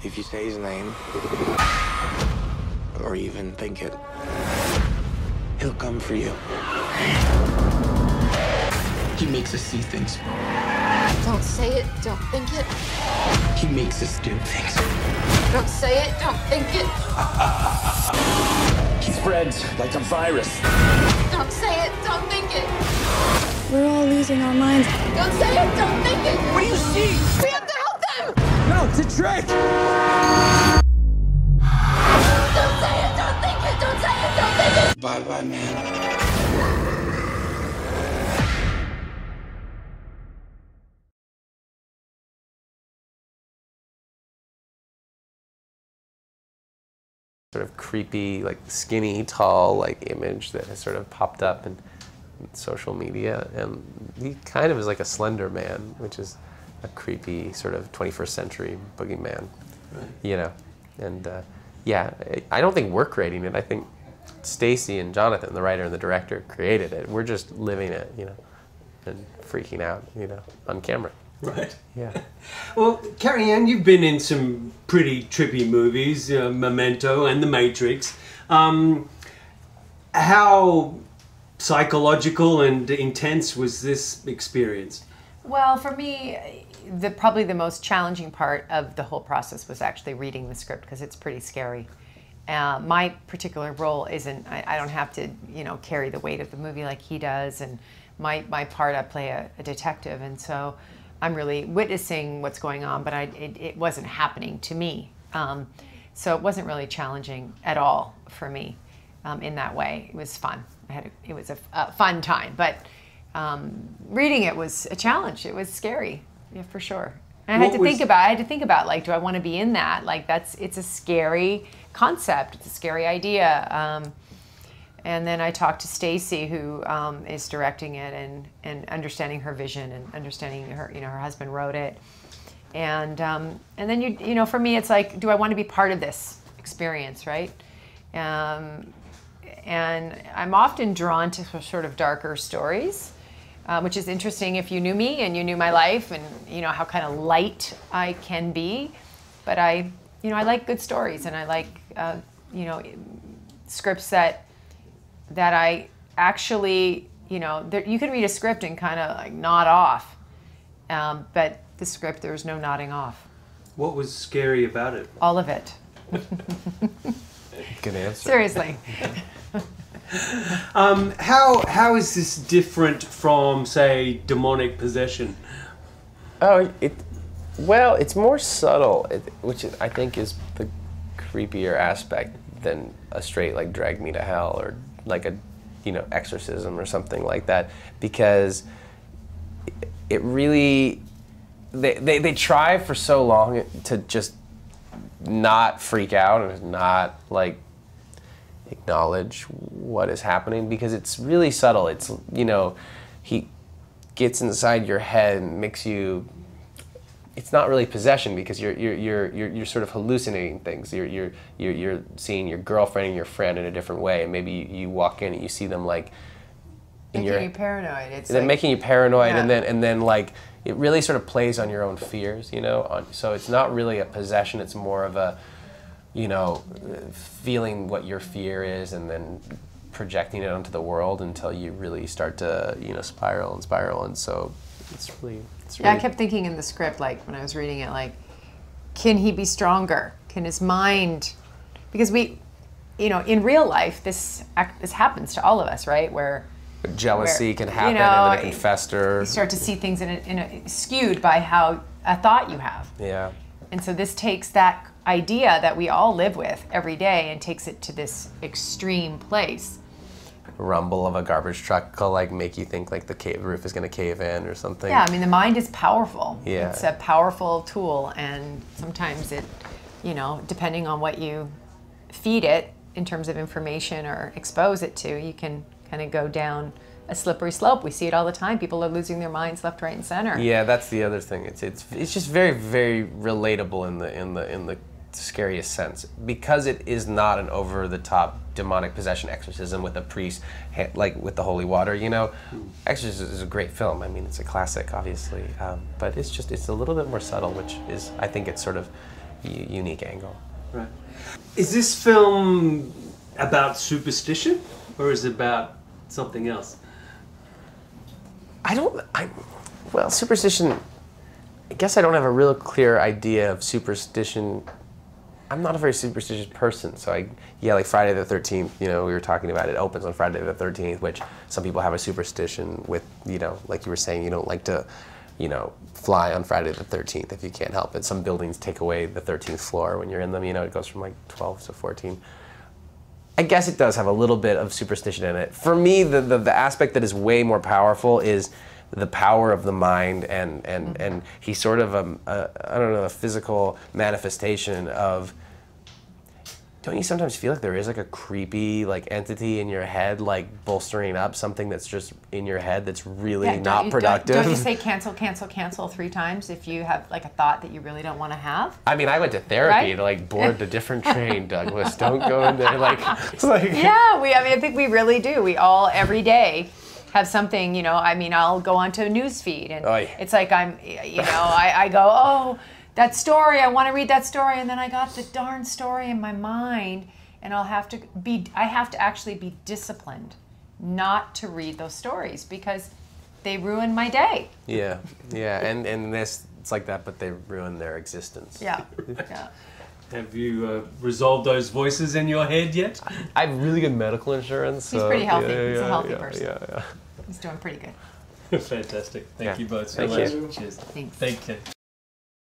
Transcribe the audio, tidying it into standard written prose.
If you say his name, or even think it, he'll come for you. He makes us see things. Don't say it, don't think it. He makes us do things. Don't say it, don't think it. He spreads like a virus. Don't say it, don't think it. We're all losing our minds. Don't say it, don't think it. What do you see? We have to help them. No, it's a trick! Don't say it, don't think it. Don't say it, don't think it. Bye-bye, man. Sort of creepy, like skinny, tall, like image that has sort of popped up in social media, and he kind of is like a Slender Man, which is a creepy sort of 21st century boogeyman, right. You know, and yeah, I don't think we're creating it. I think Stacy and Jonathan, the writer and the director, created it. We're just living it, you know, and freaking out, you know, on camera. Right. Yeah. Well, Carrie Ann, you've been in some pretty trippy movies, Memento and The Matrix. How psychological and intense was this experience? Well, for me, probably the most challenging part of the whole process was actually reading the script, because it's pretty scary. My particular role isn't, I don't have to, you know, carry the weight of the movie like he does, and my part, I play a detective, and so I'm really witnessing what's going on, but it wasn't happening to me. So it wasn't really challenging at all for me in that way. It was fun. It was a fun time, but reading it was a challenge. It was scary, yeah, for sure. And I had to think about like, do I want to be in that? Like, it's a scary concept. It's a scary idea. And then I talked to Stacy, who is directing it, and understanding her vision, and understanding her, you know, her husband wrote it. And then you know, for me, it's like, do I want to be part of this experience, right? And I'm often drawn to sort of darker stories, which is interesting if you knew me and you knew my life, and you know how kind of light I can be. But I like good stories, and I like you know, scripts that I actually, you know, you can read a script and kind of like nod off, but the script, there's no nodding off. What was scary about it? All of it. Good answer. Seriously. How is this different from, say, demonic possession? Oh, well, it's more subtle, which I think is the creepier aspect than a straight like drag me to hell, or like a, you know, exorcism or something like that, because it really, they try for so long to just not freak out and not like acknowledge what is happening, because it's really subtle. It's, you know, he gets inside your head and makes you, it's not really possession, because you're sort of hallucinating things. You're seeing your girlfriend and your friend in a different way, and maybe you walk in and you see them like making you paranoid. It's like, making you paranoid, yeah. and then like it really sort of plays on your own fears, you know. So it's not really a possession. It's more of a, you know, feeling what your fear is and then projecting it onto the world until you really start to, you know, spiral, and so it's really. Yeah, I kept thinking in the script, like when I was reading it, like, can he be stronger? Can his mind, because we, you know, in real life, this happens to all of us, right? Where jealousy can happen, you know, and then it can fester. You start to see things skewed by how a thought you have. Yeah. And so this takes that idea that we all live with every day and takes it to this extreme place. Rumble of a garbage truck will like make you think like the roof is going to cave in or something. Yeah, I mean, the mind is powerful. Yeah. It's a powerful tool, and sometimes it, you know, depending on what you feed it in terms of information or expose it to, you can kind of go down a slippery slope. We see it all the time. People are losing their minds left, right, and center. Yeah, that's the other thing. It's just very, very relatable in the scariest sense, because it is not an over-the-top demonic possession exorcism with a priest, like with the holy water, you know. Exorcism is a great film. I mean, it's a classic, obviously, but it's a little bit more subtle, which is, I think, it's sort of unique angle. Right. Is this film about superstition, or is it about something else? Well, superstition, I guess I don't have a real clear idea of superstition. I'm not a very superstitious person, so like Friday the 13th, we were talking about it opens on Friday the 13th, which some people have a superstition with, like you were saying, you don't like to, fly on Friday the 13th if you can't help it. Some buildings take away the 13th floor when you're in them, it goes from like 12 to 14. I guess it does have a little bit of superstition in it. For me, the aspect that is way more powerful is the power of the mind, and he's sort of a physical manifestation of. Don't you sometimes feel like there is like a creepy entity in your head, bolstering up something that's just in your head that's really not productive? Don't you say cancel, cancel, cancel 3 times if you have a thought that you really don't want to have? I mean, I went to therapy right? to board the different train, Douglas. Don't go in there Yeah, I think we really do. We all every day have something. I'll go onto a news feed and it's like I go, oh, that story, I want to read that story, and then I got the darn story in my mind, and I have to actually be disciplined not to read those stories because they ruin my day. Yeah, and this, it's like that, but they ruin their existence. Yeah. Have you resolved those voices in your head yet? I have really good medical insurance. He's pretty healthy. He's a healthy person. Yeah. He's doing pretty good. Fantastic. Thank you both so much. Thank you. Cheers. Thanks. Thank you.